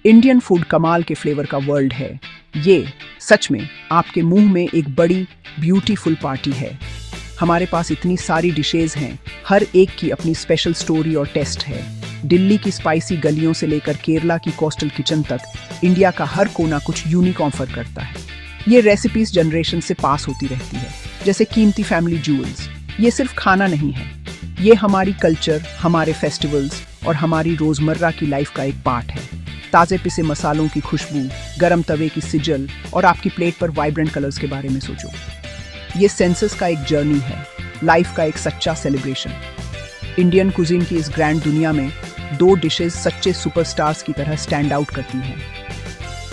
Indian food कमाल के flavour का वर्ल्ड है। ये सच में आपके मुंह में एक बड़ी ब्यूटीफुल पार्टी है। हमारे पास इतनी सारी डिशेज हैं, हर एक की अपनी स्पेशल स्टोरी और टेस्ट है। दिल्ली की स्पाइसी गलियों से लेकर केरला की कोस्टल किचन तक, इंडिया का हर कोना कुछ यूनिक ऑफर करता है। ये रेसिपीज जनरेशन से पास होती रहती है, जैसे कीमती फैमिली ज्यूल्स। ये सिर्फ खाना नहीं है, ये हमारी कल्चर, हमारे फेस्टिवल्स और हमारी रोजमर्रा की लाइफ का एक पार्ट है। ताज़े पिसे मसालों की खुशबू, गरम तवे की सिजल और आपकी प्लेट पर वाइब्रेंट कलर्स के बारे में सोचो। ये सेंसेस का एक जर्नी है, लाइफ का एक सच्चा सेलिब्रेशन। इंडियन कुजीन की इस ग्रैंड दुनिया में दो डिशेस सच्चे सुपरस्टार्स की तरह स्टैंड आउट करती हैं।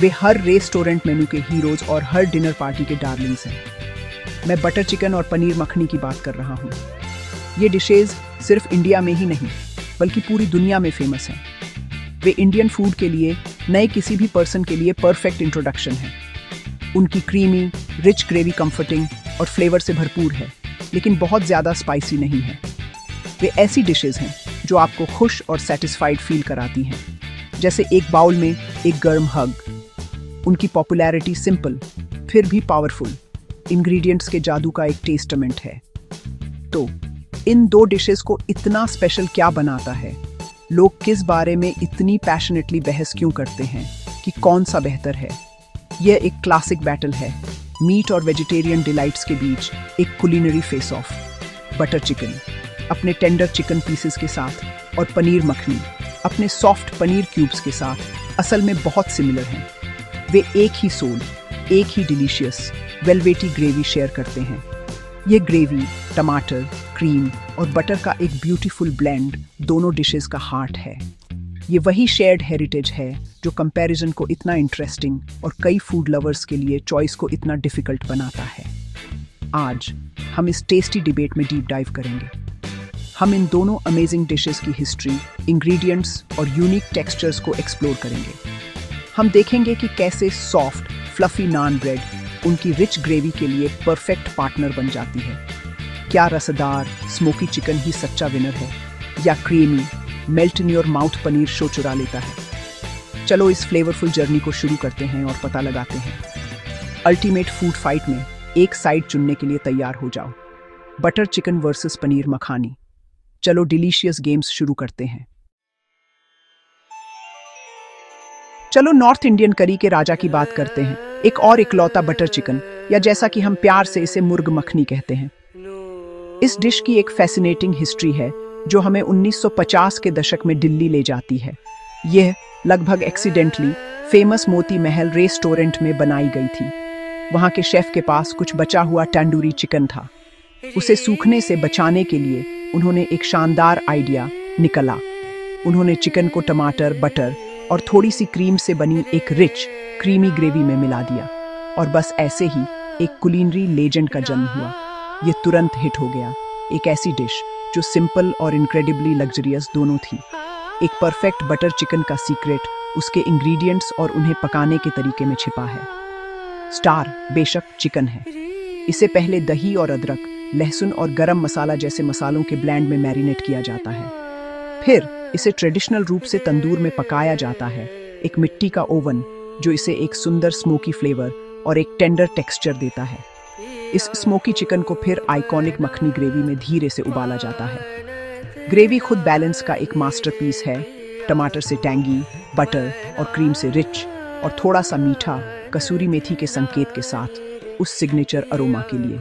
वे हर रेस्टोरेंट मेनू के हीरोज और हर डिनर पार्टी के डार्लिंग्स हैं। मैं बटर चिकन और पनीर मखनी की बात कर रहा हूँ। ये डिशेज सिर्फ इंडिया में ही नहीं, बल्कि पूरी दुनिया में फेमस हैं। वे इंडियन फूड के लिए नए किसी भी पर्सन के लिए परफेक्ट इंट्रोडक्शन है। उनकी क्रीमी, रिच ग्रेवी कंफर्टिंग और फ्लेवर से भरपूर है, लेकिन बहुत ज़्यादा स्पाइसी नहीं है। वे ऐसी डिशेज हैं जो आपको खुश और सेटिस्फाइड फील कराती हैं, जैसे एक बाउल में एक गर्म हग। उनकी पॉपुलैरिटी सिंपल फिर भी पावरफुल इंग्रेडिएंट्स के जादू का एक टेस्टमेंट है। तो इन दो डिशेस को इतना स्पेशल क्या बनाता है? लोग किस बारे में इतनी पैशनेटली बहस क्यों करते हैं कि कौन सा बेहतर है? यह एक क्लासिक बैटल है, मीट और वेजिटेरियन डिलाइट्स के बीच एक culinary face of. Butter chicken अपने टेंडर चिकन पीसेस के साथ और पनीर मखनी अपने सॉफ्ट पनीर क्यूब्स के साथ असल में बहुत सिमिलर हैं। वे एक ही सोल, एक ही डिलीशियस वेलवेटी ग्रेवी शेयर करते हैं। ये ग्रेवी, टमाटर, क्रीम और बटर का एक ब्यूटीफुल ब्लेंड दोनों डिशेस का हार्ट है। ये वही शेयर्ड हेरिटेज है जो कंपैरिजन को इतना इंटरेस्टिंग और कई फूड लवर्स के लिए चॉइस को इतना डिफिकल्ट बनाता है। आज हम इस टेस्टी डिबेट में डीप डाइव करेंगे। हम इन दोनों अमेजिंग डिशेस की हिस्ट्री, इंग्रेडिएंट्स और यूनिक टेक्सचर्स को एक्सप्लोर करेंगे। हम देखेंगे कि कैसे सॉफ्ट, फ्लफी नान ब्रेड उनकी रिच ग्रेवी के लिए परफेक्ट पार्टनर बन जाती है। क्या रसदार स्मोकी चिकन ही सच्चा विनर है, या creamy melt in your mouth paneer show चुरा लेता है? चलो इस फ्लेवरफुल जर्नी को शुरू करते हैं और पता लगाते हैं। अल्टीमेट फूड फाइट में एक साइड चुनने के लिए तैयार हो जाओ। बटर चिकन वर्सेस पनीर मखानी। चलो डिलीशियस गेम्स शुरू करते हैं। चलो नॉर्थ इंडियन करी के राजा की बात करते हैं, एक और इकलौता बटर चिकन, या जैसा कि हम प्यार से इसे मुर्ग मखनी कहते हैं। इस डिश की एक फैसिनेटिंग हिस्ट्री है जो हमें 1950 के दशक में दिल्ली ले जाती है। यह लगभग accidentally famous Moti Mahal restaurant में बनाई गई थी। वहां के शेफ के पास कुछ बचा हुआ तंदूरी चिकन था। उसे सूखने से बचाने के लिए उन्होंने एक शानदार आइडिया निकाला। उन्होंने चिकन को टमाटर, बटर और थोड़ी सी क्रीम से बनी एक रिच क्रीमी ग्रेवी में मिला दिया, और बस ऐसे ही एक कुलिनरी लेजेंड का जन्म हुआ। ये तुरंत हिट हो गया। एक ऐसी डिश जो सिंपल और इनक्रेडिबली लग्जरियस दोनों थी। एक परफेक्ट बटर चिकन का सीक्रेट उसके इंग्रेडिएंट्स और उन्हें पकाने के तरीके में छिपा है। स्टार बेशक चिकन है। इसे पहले दही और अदरक, लहसुन और गरम मसाला जैसे मसालों के ब्लेंड में मैरिनेट किया जाता है। फिर इसे ट्रेडिशनल रूप से तंदूर में पकाया जाता है, एक मिट्टी का ओवन जो इसे एक सुंदर स्मोकी फ्लेवर और एक टेंडर टेक्सचर देता है। इस स्मोकी चिकन को फिर आइकॉनिक मखनी ग्रेवी में धीरे से उबाला जाता है। ग्रेवी खुद बैलेंस का एक मास्टरपीस है, टमाटर से टैंगी, बटर और क्रीम से रिच, और थोड़ा सा मीठा कसूरी मेथी के संकेत के साथ उस सिग्नेचर अरोमा के लिए।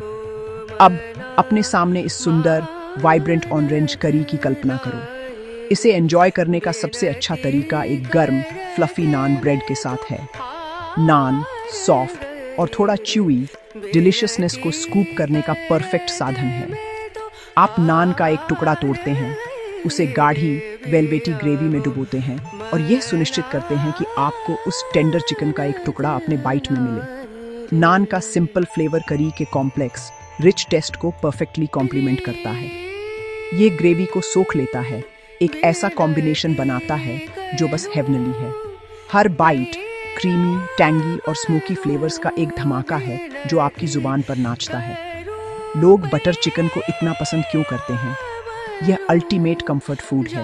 अब अपने सामने इस सुंदर वाइब्रेंट ऑरेंज करी की कल्पना करो। इसे एंजॉय करने का सबसे अच्छा तरीका एक गर्म फ्लफी नान ब्रेड के साथ है। नान सॉफ्ट और थोड़ा च्यूई डिलिशियसनेस को स्कूप करने का परफेक्ट साधन है। आप नान का एक टुकड़ा तोड़ते हैं, उसे गाढ़ी वेलवेटी ग्रेवी में डुबोते हैं और यह सुनिश्चित करते हैं कि आपको उस टेंडर चिकन का एक टुकड़ा अपने बाइट में मिले। नान का सिंपल फ्लेवर करी के कॉम्प्लेक्स रिच टेस्ट को परफेक्टली कॉम्प्लीमेंट करता है। ये ग्रेवी को सोख लेता है, एक ऐसा कॉम्बिनेशन बनाता है जो बस हेवनली है। हर बाइट क्रीमी, टैंगी और स्मोकी फ्लेवर्स का एक धमाका है जो आपकी जुबान पर नाचता है। लोग बटर चिकन को इतना पसंद क्यों करते हैं? यह अल्टीमेट कंफर्ट फूड है।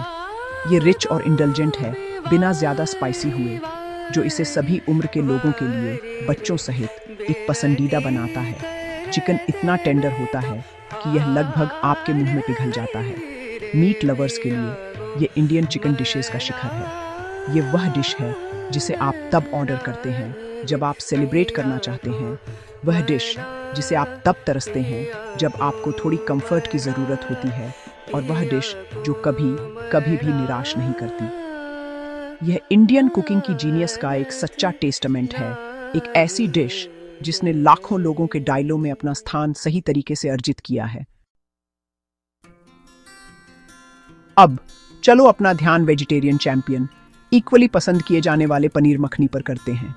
ये रिच और इंडल्जेंट है, बिना ज़्यादा स्पाइसी हुए। जो इसे सभी उम्र के लोगों के लिए, बच्चों सहित, एक पसंदीदा बनाता है। चिकन इतना टेंडर होता है कि यह लगभग आपके मुंह में पिघल जाता है। मीट लवर्स के लिए ये इंडियन चिकन डिशेस का शिखर है। ये वह डिश है जिसे आप तब ऑर्डर करते हैं जब आप सेलिब्रेट करना चाहते हैं, वह डिश जिसे आप तब तरसते हैं जब आपको थोड़ी कंफर्ट की ज़रूरत होती है, और वह डिश जो कभी कभी भी निराश नहीं करती। यह इंडियन कुकिंग की जीनियस का एक सच्चा टेस्टामेंट है, एक ऐसी डिश जिसने लाखों लोगों के डायलों में अपना स्थान सही तरीके से अर्जित किया है। अब चलो अपना ध्यान वेजिटेरियन चैंपियन, इक्वली पसंद किए जाने वाले पनीर मखनी पर करते हैं।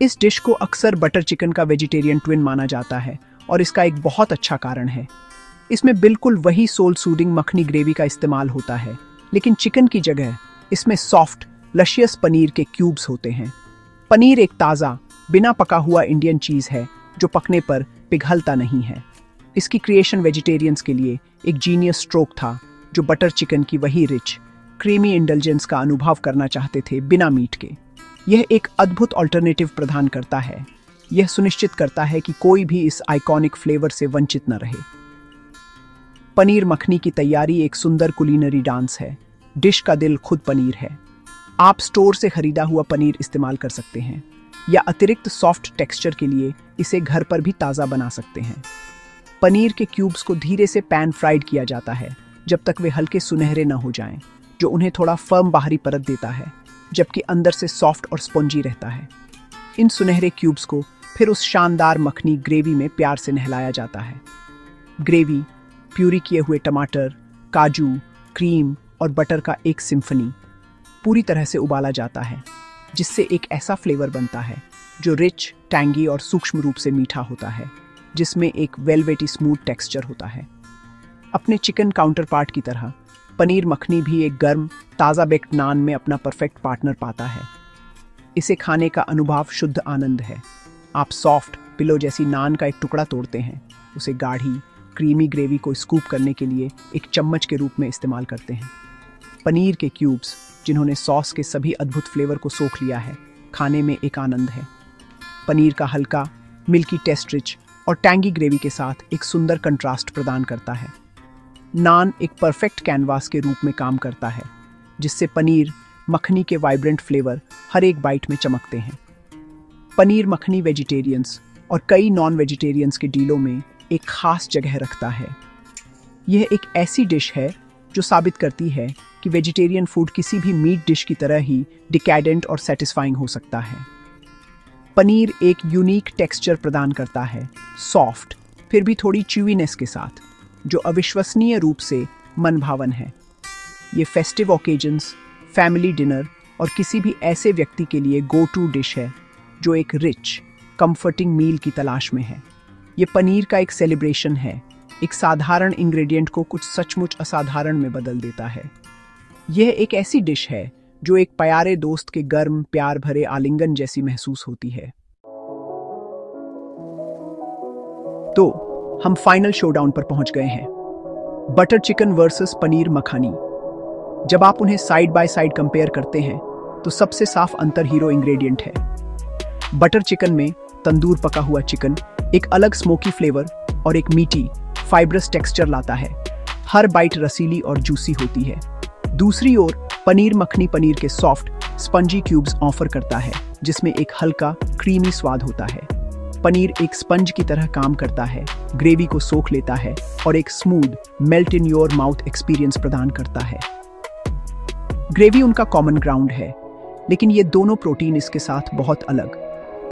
इस डिश को अक्सर बटर चिकन का वेजिटेरियन ट्विन माना जाता है, और इसका एक बहुत अच्छा कारण है। इसमें बिल्कुल वही सोल सूदिंग मखनी ग्रेवी का इस्तेमाल होता है, लेकिन चिकन की जगह इसमें सॉफ्ट लशियस पनीर के क्यूब्स होते हैं। पनीर एक ताज़ा, बिना पका हुआ इंडियन चीज़ है जो पकने पर पिघलता नहीं है। इसकी क्रिएशन वेजिटेरियंस के लिए एक जीनियस स्ट्रोक था, जो बटर चिकन की वही रिच, क्रीमी इंडल्जेंस का अनुभव करना चाहते थे बिना मीट के। यह एक अद्भुत ऑल्टरनेटिव प्रदान करता है। यह सुनिश्चित करता है कि कोई भी इस आइकॉनिक फ्लेवर से वंचित न रहे। पनीर मखनी की तैयारी एक सुंदर कुलिनरी डांस है। डिश का दिल खुद पनीर है। आप स्टोर से खरीदा हुआ पनीर इस्तेमाल कर सकते हैं, या अतिरिक्त सॉफ्ट टेक्सचर के लिए इसे घर पर भी ताज़ा बना सकते हैं। पनीर के क्यूब्स को धीरे से पैन फ्राइड किया जाता है जब तक वे हल्के सुनहरे न हो जाएं, जो उन्हें थोड़ा फर्म बाहरी परत देता है, जबकि अंदर से सॉफ्ट और स्पॉन्जी रहता है। इन सुनहरे क्यूब्स को फिर उस शानदार मखनी ग्रेवी में प्यार से नहलाया जाता है। ग्रेवी प्यूरी किए हुए टमाटर, काजू, क्रीम और बटर का एक सिम्फनी पूरी तरह से उबाला जाता है, जिससे एक ऐसा फ्लेवर बनता है जो रिच, टैंगी और सूक्ष्म रूप से मीठा होता है, जिसमें एक वेलवेटी स्मूथ टेक्सचर होता है। अपने चिकन काउंटर पार्ट की तरह पनीर मखनी भी एक गर्म, ताज़ा बेक्ड नान में अपना परफेक्ट पार्टनर पाता है। इसे खाने का अनुभव शुद्ध आनंद है। आप सॉफ्ट पिलो जैसी नान का एक टुकड़ा तोड़ते हैं, उसे गाढ़ी, क्रीमी ग्रेवी को स्कूप करने के लिए एक चम्मच के रूप में इस्तेमाल करते हैं। पनीर के क्यूब्स, जिन्होंने सॉस के सभी अद्भुत फ्लेवर को सोख लिया है, खाने में एक आनंद है। पनीर का हल्का, मिल्की टेस्ट रिच और टैंगी ग्रेवी के साथ एक सुंदर कंट्रास्ट प्रदान करता है। नान एक परफेक्ट कैनवास के रूप में काम करता है, जिससे पनीर मखनी के वाइब्रेंट फ्लेवर हर एक बाइट में चमकते हैं। पनीर मखनी वेजिटेरियंस और कई नॉन वेजिटेरियंस के डीलों में एक खास जगह रखता है। यह एक ऐसी डिश है जो साबित करती है कि वेजिटेरियन फूड किसी भी मीट डिश की तरह ही डिकैडेंट और सेटिस्फाइंग हो सकता है। पनीर एक यूनिक टेक्सचर प्रदान करता है, सॉफ्ट फिर भी थोड़ी च्यूवीनेस के साथ, जो अविश्वसनीय रूप से मनभावन है। ये फेस्टिव ओकेजन्स, फैमिली डिनर और किसी भी ऐसे व्यक्ति के लिए गो टू डिश है जो एक रिच, कंफर्टिंग मील की तलाश में है। ये पनीर का एक सेलिब्रेशन है, एक साधारण इंग्रेडिएंट को कुछ सचमुच असाधारण में बदल देता है। यह एक ऐसी डिश है जो एक प्यारे दोस्त के गर्म, प्यार भरे आलिंगन जैसी महसूस होती है। तो हम फाइनल शोडाउन पर पहुंच गए हैं, बटर चिकन वर्सेस पनीर मखानी। जब आप उन्हें साइड बाय साइड कंपेयर करते हैं तो सबसे साफ अंतर हीरो इंग्रेडिएंट है। बटर चिकन में तंदूर पका हुआ चिकन एक अलग स्मोकी फ्लेवर और एक मीठी, फाइब्रस टेक्सचर लाता है। हर बाइट रसीली और जूसी होती है। दूसरी ओर पनीर मखनी पनीर के सॉफ्ट, स्पंजी क्यूब्स ऑफर करता है, जिसमें एक हल्का, क्रीमी स्वाद होता है। पनीर एक स्पंज की तरह काम करता है, ग्रेवी को सोख लेता है और एक smooth, melt in your mouth experience प्रदान करता है। ग्रेवी उनका कॉमन ग्राउंड है, लेकिन ये दोनों प्रोटीन इसके साथ बहुत अलग,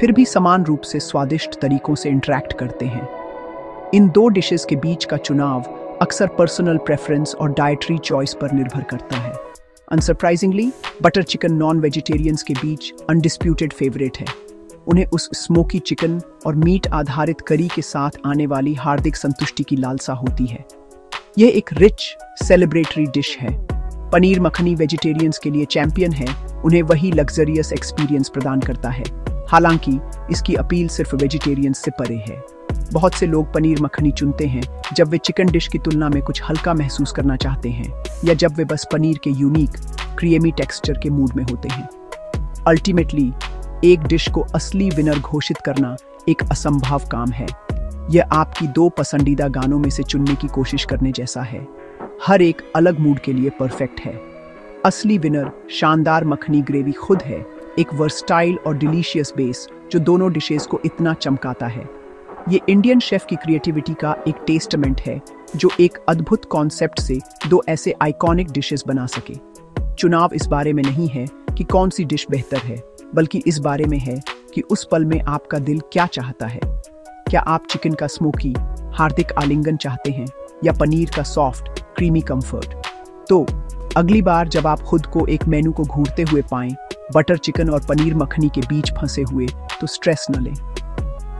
फिर भी समान रूप से स्वादिष्ट तरीकों से इंटरैक्ट करते हैं। इन दो डिशेस के बीच का चुनाव अक्सर पर्सनल प्रेफरेंस और डाइटरी चॉइस पर निर्भर करता है। Unsurprisingly, butter chicken non vegetarians के बीच अनडिस्प्यूटेड फेवरेट है। उन्हें उस स्मोकी चिकन और मीट आधारित करी के साथ आने वाली हार्दिक संतुष्टि की लालसा होती है। यह एक रिच, सेलिब्रेटरी डिश है। पनीर मखनी वेजिटेरियंस के लिए चैंपियन है, उन्हें वही लग्जरियस एक्सपीरियंस प्रदान करता है। हालांकि इसकी अपील सिर्फ वेजिटेरियंस से परे है। बहुत से लोग पनीर मखनी चुनते हैं जब वे चिकन डिश की तुलना में कुछ हल्का महसूस करना चाहते हैं, या जब वे बस पनीर के यूनिक, क्रीमी टेक्सचर के मूड में होते हैं। अल्टीमेटली एक डिश को असली विनर घोषित करना एक असंभव काम है। यह आपकी 2 पसंदीदा गानों में से चुनने की कोशिश करने जैसा है। हर एक अलग मूड के लिए परफेक्ट है। असली विनर शानदार मखनी ग्रेवी खुद है, एक वर्सटाइल और डिलीशियस बेस जो दोनों डिशेस को इतना चमकाता है। ये इंडियन शेफ की क्रिएटिविटी का एक टेस्टमेंट है जो एक अद्भुत कॉन्सेप्ट से 2 ऐसे आइकॉनिक डिशेस बना सके। चुनाव इस बारे में नहीं है कि कौन सी डिश बेहतर है, बल्कि इस बारे में है कि उस पल में आपका दिल क्या चाहता है। क्या आप चिकन का स्मोकी हार्दिक आलिंगन चाहते हैं या पनीर का सॉफ्ट क्रीमी कंफर्ट? तो अगली बार जब आप खुद को एक मेनू को घूरते हुए पाएं, बटर चिकन और पनीर मखनी के बीच फंसे हुए, तो स्ट्रेस न लें।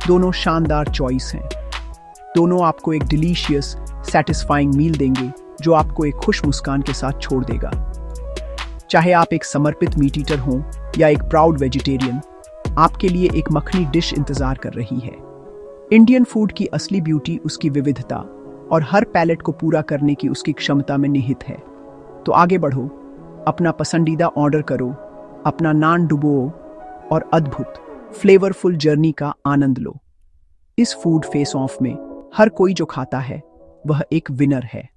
दोनों शानदार चॉइस हैं। दोनों आपको एक डिलीशियस सैटिस्फाइंग मील देंगे जो आपको एक खुश मुस्कान के साथ छोड़ देगा। चाहे आप एक समर्पित मीट ईटर हों या एक प्राउड वेजिटेरियन, आपके लिए एक मखनी डिश इंतजार कर रही है। इंडियन फूड की असली ब्यूटी उसकी विविधता और हर पैलेट को पूरा करने की उसकी क्षमता में निहित है। तो आगे बढ़ो, अपना पसंदीदा ऑर्डर करो, अपना नान डुबोओ और अद्भुत फ्लेवरफुल जर्नी का आनंद लो। इस फूड फेस ऑफ में हर कोई जो खाता है वह एक विनर है।